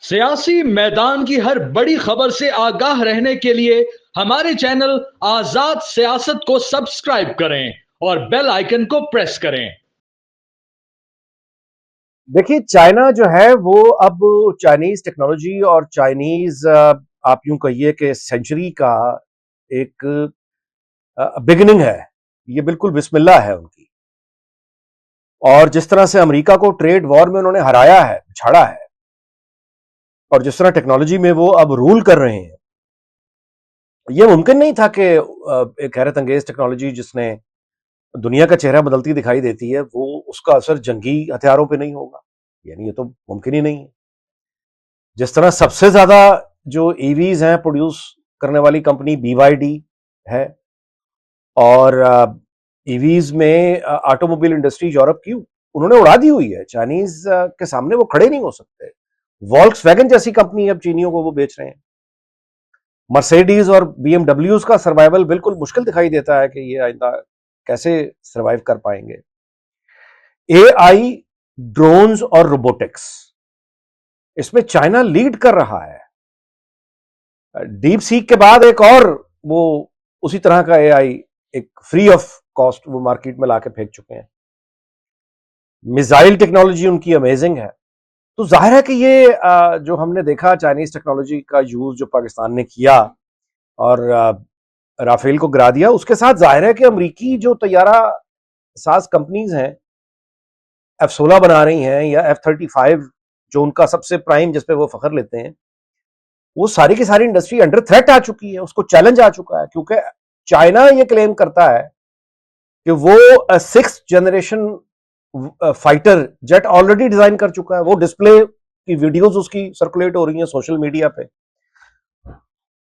सियासी मैदान की हर बड़ी खबर से आगाह रहने के लिए हमारे चैनल आजाद सियासत को सब्सक्राइब करें और बेल आइकन को प्रेस करें। देखिए, चाइना जो है वो अब चाइनीज टेक्नोलॉजी और चाइनीज आप यूं कहिए कि सेंचुरी का एक बिगिनिंग है। ये बिल्कुल बिस्मिल्लाह है उनकी। और जिस तरह से अमेरिका को ट्रेड वॉर में उन्होंने हराया है, छाड़ा है, और जिस तरह टेक्नोलॉजी में वो अब रूल कर रहे हैं, ये मुमकिन नहीं था कि एक हैरत अंगेज टेक्नोलॉजी जिसने दुनिया का चेहरा बदलती दिखाई देती है, वो उसका असर जंगी हथियारों पे नहीं होगा। यानी ये तो मुमकिन ही नहीं है। जिस तरह सबसे ज्यादा जो ईवीज हैं प्रोड्यूस करने वाली कंपनी BYD है, और ईवीज में ऑटोमोबाइल इंडस्ट्री यूरोप की उन्होंने उड़ा दी हुई है। चाइनीज के सामने वो खड़े नहीं हो सकते। वॉल्क्सवैगन जैसी कंपनी अब चीनियों को वो बेच रहे हैं। मर्सिडीज और BMW का सर्वाइवल बिल्कुल मुश्किल दिखाई देता है कि ये आइंदा कैसे सर्वाइव कर पाएंगे। AI, ड्रोन्स और रोबोटिक्स, इसमें चाइना लीड कर रहा है। डीप सीक के बाद एक और वो उसी तरह का AI एक फ्री ऑफ कॉस्ट वो मार्केट में लाके फेंक चुके हैं। मिसाइल टेक्नोलॉजी उनकी अमेजिंग है। तो जाहिर है कि ये जो हमने देखा चाइनीज टेक्नोलॉजी का यूज जो पाकिस्तान ने किया और राफेल को गिरा दिया, उसके साथ जाहिर है कि अमरीकी जो तैयारा साज कंपनीज हैं, F-16 बना रही हैं या F-35 जो उनका सबसे प्राइम जिस पे वो फखर लेते हैं, वो सारी की सारी इंडस्ट्री अंडर थ्रेट आ चुकी है। उसको चैलेंज आ चुका है, क्योंकि चाइना ये क्लेम करता है कि वो 6th generation fighter jet already design कर चुका है। वो डिस्प्ले की वीडियोस उसकी सर्कुलेट हो रही हैं सोशल मीडिया पे,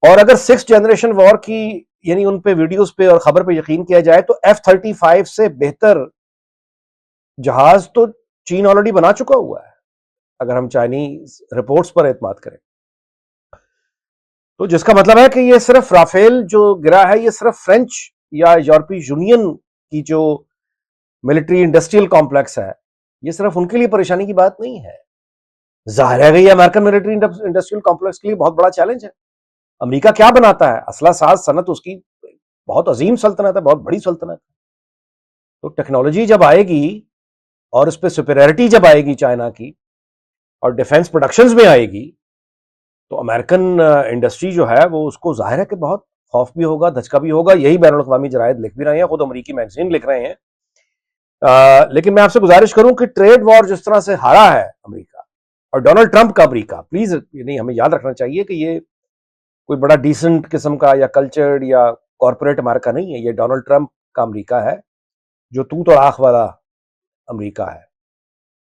और अगर 6th जनरेशन वॉर की यानी उन पे वीडियोस पे और खबर पे यकीन किया जाए तो F-35 से बेहतर जहाज तो चीन ऑलरेडी बना चुका हुआ है, अगर हम चाइनीज रिपोर्ट्स पर एतमाद करें। तो जिसका मतलब है कि ये सिर्फ राफेल जो गिरा है, ये सिर्फ फ्रेंच या यूरोपीय यूनियन की जो मिलिट्री इंडस्ट्रियल कॉम्प्लेक्स है, ये सिर्फ उनके लिए परेशानी की बात नहीं है। जाहिर है कि ये अमेरिकन मिलिट्री इंडस्ट्रियल कॉम्प्लेक्स के लिए बहुत बड़ा चैलेंज है। अमेरिका क्या बनाता है? असला साज सनत उसकी बहुत अजीम सल्तनत है, बहुत बड़ी सल्तनत है। तो टेक्नोलॉजी जब आएगी और उस पर सुपीरियरिटी जब आएगी चाइना की, और डिफेंस प्रोडक्शंस में आएगी, तो अमेरिकन इंडस्ट्री जो है वो उसको जाहिर है कि बहुत खौफ भी होगा, धचका भी होगा। यही बैनुल अक़वामी जरायद लिख भी रहे हैं, खुद अमरीकी मैगजीन लिख रहे हैं। लेकिन मैं आपसे गुजारिश करूं कि ट्रेड वॉर जिस तरह से हारा है अमेरिका और डोनाल्ड ट्रंप का अमेरिका, प्लीज नहीं, हमें याद रखना चाहिए कि ये कोई बड़ा डिसेंट किस्म का या कल्चर्ड या कॉर्पोरेट अमेरिका नहीं है। ये डोनाल्ड ट्रंप का अमेरिका है जो तू तो आंख वाला अमेरिका है।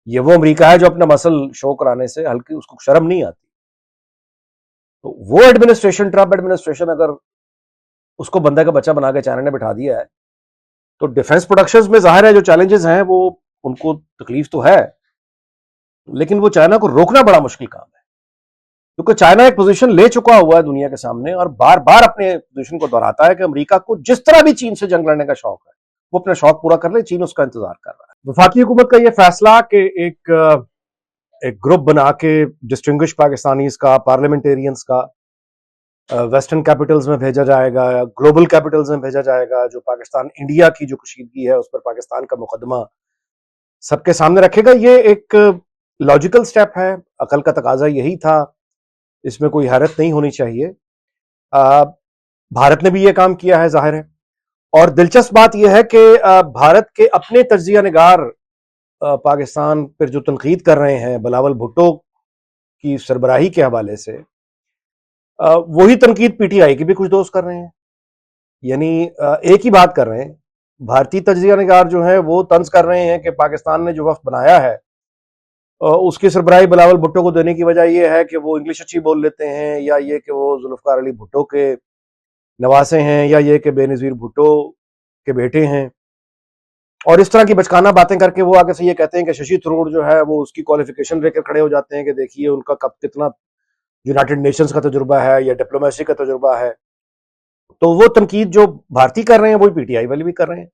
ये वो अमेरिका है जो अपना मसल शो कराने से हल्की उसको शर्म नहीं आती। तो वो एडमिनिस्ट्रेशन, ट्रंप एडमिनिस्ट्रेशन, अगर उसको बंदा का बच्चा बना के चाइना ने बिठा दिया है, तो डिफेंस प्रोडक्शंस में जाहिर है जो चैलेंजेस हैं वो उनको तकलीफ तो है, लेकिन वो चाइना को रोकना बड़ा मुश्किल काम है, क्योंकि चाइना एक पोजीशन ले चुका हुआ है दुनिया के सामने और बार बार अपने पोजीशन को दोहराता है कि अमेरिका को जिस तरह भी चीन से जंग लड़ने का शौक है, वो अपना शौक पूरा कर ले, चीन उसका इंतजार कर रहा है। वफाकी हुकूमत का यह फैसला कि एक ग्रुप बना के डिस्टिंग्विश पाकिस्तानीज का, पार्लियामेंटेरियंस का वेस्टर्न कैपिटल्स में भेजा जाएगा, ग्लोबल कैपिटल्स में भेजा जाएगा, जो पाकिस्तान इंडिया की जो कशीदगी है उस पर पाकिस्तान का मुकदमा सबके सामने रखेगा, ये एक लॉजिकल स्टेप है। अकल का तकाजा यही था, इसमें कोई हैरत नहीं होनी चाहिए। भारत ने भी ये काम किया है जाहिर है, और दिलचस्प बात यह है कि भारत के अपने तज्जिया निगार पाकिस्तान पर जो तनकीद कर रहे हैं बिलावल भुट्टो की सरबराही के हवाले से, वही तनकीद PTI की भी कुछ दोस्त कर रहे हैं। यानी एक ही बात कर रहे हैं। भारतीय तज्जिया निगार जो है वो तंज कर रहे हैं कि पाकिस्तान ने जो वफ्द बनाया है उसकी सरबराही बिलावल भुट्टो को देने की वजह यह है कि वो इंग्लिश अच्छी बोल लेते हैं, या ये कि वो जुल्फकार अली भुट्टो के नवासे हैं, या ये कि बेनज़ीर भुट्टो के बेटे हैं। और इस तरह की बचकाना बातें करके वो आगे से ये कहते हैं कि शशि थरूर जो है वो उसकी क्वालिफिकेशन लेकर खड़े हो जाते हैं कि देखिए उनका कब कितना यूनाइटेड नेशंस का तजुर्बा है या डिप्लोमेसी का तजुर्बा है। तो वो तनकीद जो भारतीय कर रहे हैं वही PTI वाले भी कर रहे हैं।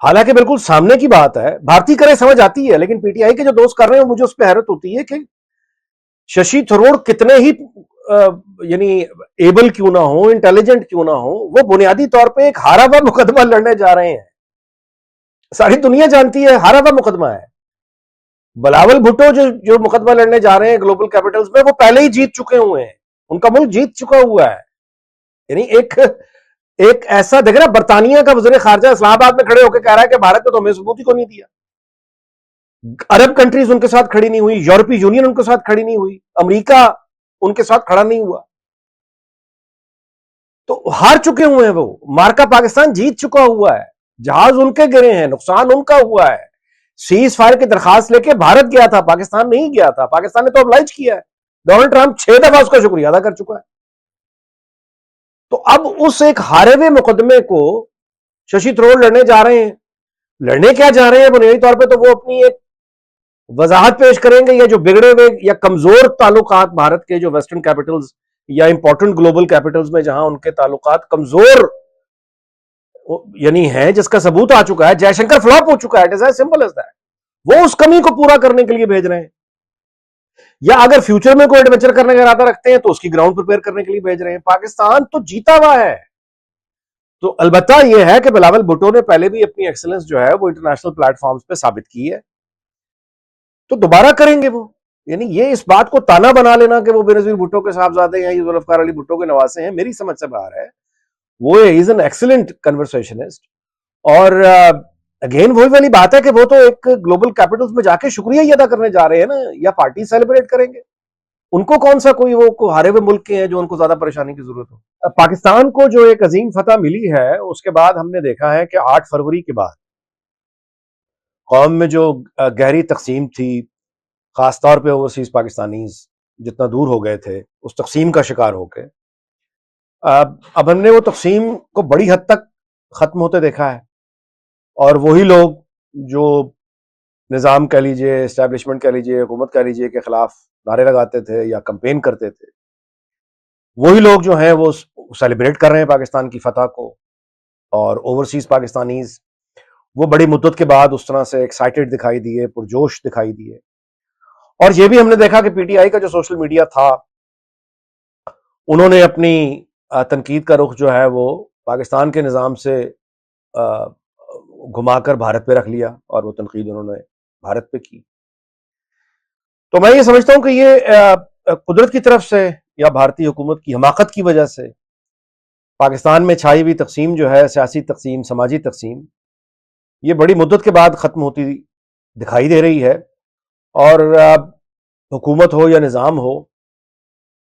हालांकि बिल्कुल सामने की बात है, भारतीय करे समझ आती है, लेकिन PTI के जो दोस्त कर रहे हैं मुझे उस पर हैरत होती है कि ششی تھرور کتنے ہی یعنی ایبل کیوں نہ ہو، انٹیلیجنٹ کیوں نہ ہو، وہ بنیادی طور پہ ایک ہارا ہوا مقدمہ لڑنے جا رہے ہیں. ساری دنیا جانتی ہے ہارا ہوا مقدمہ ہے. بلاول بھٹو جو مقدمہ لڑنے جا رہے ہیں گلوبل کیپٹلز میں، وہ پہلے ہی جیت چکے ہوئے ہیں، ان کا ملک جیت چکا ہوا ہے. یعنی ایک ایسا دیکھ رہا، برطانیہ کا وزیر خارجہ اسلام آباد میں کھڑے ہو کے کہہ رہا ہے کہ بھارت نے تو ہمیں ثبوت ہی کو نہیں دیا. عرب کنٹریز ان کے ساتھ کھڑی نہیں ہوئی، یورپی یونین ان کے ساتھ کھڑی نہیں ہوئی، امریکہ ان کے ساتھ کھڑا نہیں ہوا. تو ہار چکے ہوئے ہیں وہ. مارکا پاکستان جیت چکا ہوا ہے، جہاز ان کے گرے ہیں، نقصان ان کا ہوا ہے. سیز فائر کی درخواست لے کے بھارت گیا تھا، پاکستان نہیں گیا تھا. پاکستان نے تو ابلائج کیا ہے. ڈونلڈ ٹرمپ 6 دفعہ اس کا شکریہ ادا کر چکا ہے. تو اب اس ایک ہارے ہوئے مقدمے کو ششی تھرور لڑنے جا رہے ہیں. لڑنے کیا جا رہے ہیں؟ بنیادی طور پہ تو وہ اپنی ایک وضاحت پیش کریں گے، یا جو بگڑے ہوئے یا کمزور تعلقات بھارت کے جو ویسٹرن کیپٹلز یا امپورٹنٹ گلوبل کیپٹلز میں جہاں ان کے تعلقات کمزور یعنی ہیں، جس کا ثبوت آ چکا ہے، جے شنکر فلاپ ہو چکا ہے، it is as simple as that. وہ اس کمی کو پورا کرنے کے لیے بھیج رہے ہیں. یا اگر فیوچر میں کوئی ایڈونچر کرنے کا ارادہ رکھتے ہیں تو اس کی گراؤنڈ پریپئر کرنے کے لیے بھیج رہے ہیں. پاکستان تو جیتا ہوا ہے. تو البتہ یہ ہے کہ بلاول بھٹو نے پہلے بھی اپنی ایکسلنس جو ہے وہ انٹرنیشنل پلیٹ فارمز پہ ثابت کی ہے، تو دوبارہ کریں گے وہ. یعنی یہ اس بات کو تانا بنا لینا کہ وہ بینظیر بھٹو کے صاحبزادے ہیں، یہ ذوالفقار علی بھٹو کے نواسے ہیں، میری سمجھ سے باہر ہے. وہ از این ایکسلنٹ کنورسیشنسٹ. اور اگین وہی والی بات ہے کہ وہ تو ایک گلوبل کیپٹلز میں جا کے شکریہ ہی ادا کرنے جا رہے ہیں نا، یا پارٹی سیلیبریٹ کریں گے. ان کو کون سا کوئی وہ ہارے ہوئے ملک کے ہیں جو ان کو زیادہ پریشانی کی ضرورت ہو. پاکستان کو جو ایک عظیم فتح ملی ہے، اس کے بعد ہم نے دیکھا ہے کہ 8 فروری کے بعد قوم میں جو گہری تقسیم تھی، خاص طور پہ اوورسیز پاکستانیز جتنا دور ہو گئے تھے اس تقسیم کا شکار ہو کے، اب ہم نے وہ تقسیم کو بڑی حد تک ختم ہوتے دیکھا ہے. اور وہی لوگ جو نظام کہہ لیجئے، اسٹیبلشمنٹ کہہ لیجئے، حکومت کہہ لیجئے کے خلاف نعرے لگاتے تھے یا کمپین کرتے تھے، وہی لوگ جو ہیں وہ سیلیبریٹ کر رہے ہیں پاکستان کی فتح کو. اور اوورسیز پاکستانیز وہ بڑی مدت کے بعد اس طرح سے ایکسائٹڈ دکھائی دیے، پرجوش دکھائی دیے. اور یہ بھی ہم نے دیکھا کہ پی ٹی آئی کا جو سوشل میڈیا تھا، انہوں نے اپنی تنقید کا رخ جو ہے وہ پاکستان کے نظام سے گھما کر بھارت پہ رکھ لیا، اور وہ تنقید انہوں نے بھارت پہ کی. تو میں یہ سمجھتا ہوں کہ یہ قدرت کی طرف سے یا بھارتی حکومت کی حماقت کی وجہ سے پاکستان میں چھائی ہوئی تقسیم جو ہے، سیاسی تقسیم، سماجی تقسیم، یہ بڑی مدت کے بعد ختم ہوتی دکھائی دے رہی ہے. اور حکومت ہو یا نظام ہو،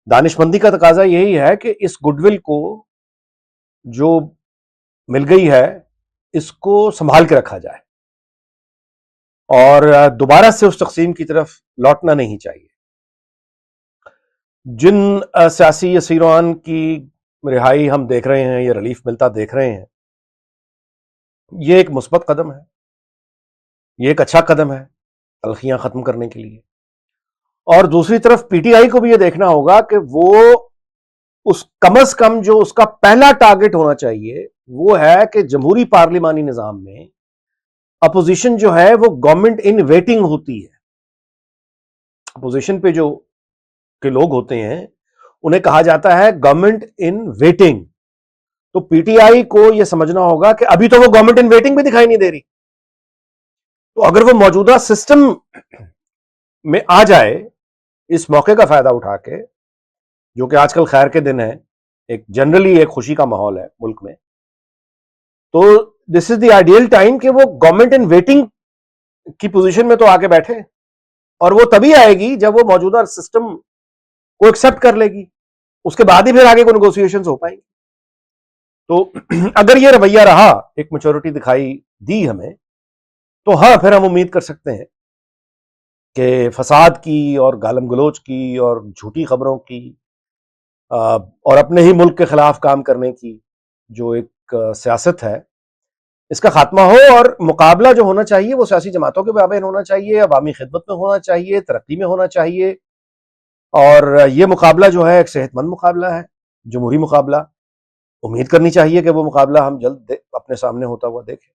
دانش مندی کا تقاضا یہی ہے کہ اس گڈ ول کو جو مل گئی ہے اس کو سنبھال کے رکھا جائے، اور دوبارہ سے اس تقسیم کی طرف لوٹنا نہیں چاہیے. جن سیاسی اسیران کی رہائی ہم دیکھ رہے ہیں یا ریلیف ملتا دیکھ رہے ہیں، یہ ایک مثبت قدم ہے، یہ ایک اچھا قدم ہے تلخیاں ختم کرنے کے لیے. اور دوسری طرف پی ٹی آئی کو بھی یہ دیکھنا ہوگا کہ وہ اس کم از کم جو اس کا پہلا ٹارگٹ ہونا چاہیے وہ ہے کہ جمہوری پارلیمانی نظام میں اپوزیشن جو ہے وہ گورنمنٹ ان ویٹنگ ہوتی ہے. اپوزیشن پہ جو کے لوگ ہوتے ہیں انہیں کہا جاتا ہے گورنمنٹ ان ویٹنگ. تو پی ٹی آئی کو یہ سمجھنا ہوگا کہ ابھی تو وہ گورنمنٹ ان ویٹنگ بھی دکھائی نہیں دے رہی. تو اگر وہ موجودہ سسٹم میں آ جائے اس موقع کا فائدہ اٹھا کے، جو کہ آج کل خیر کے دن ہے، ایک جنرلی ایک خوشی کا ماحول ہے ملک میں، تو دس از دی آئیڈیل ٹائم کہ وہ گورنمنٹ ان ویٹنگ کی پوزیشن میں تو آ کے بیٹھے. اور وہ تبھی آئے گی جب وہ موجودہ سسٹم کو ایکسپٹ کر لے گی، اس کے بعد ہی پھر آگے کو نیگوسیشنز ہو پائیں گی. تو اگر یہ رویہ رہا، ایک میچورٹی دکھائی دی ہمیں، تو ہاں پھر ہم امید کر سکتے ہیں کہ فساد کی اور گالم گلوچ کی اور جھوٹی خبروں کی اور اپنے ہی ملک کے خلاف کام کرنے کی جو ایک سیاست ہے، اس کا خاتمہ ہو. اور مقابلہ جو ہونا چاہیے وہ سیاسی جماعتوں کے مابین ہونا چاہیے، عوامی خدمت میں ہونا چاہیے، ترقی میں ہونا چاہیے. اور یہ مقابلہ جو ہے ایک صحت مند مقابلہ ہے، جمہوری مقابلہ. امید کرنی چاہیے کہ وہ مقابلہ ہم جلد اپنے سامنے ہوتا ہوا دیکھیں.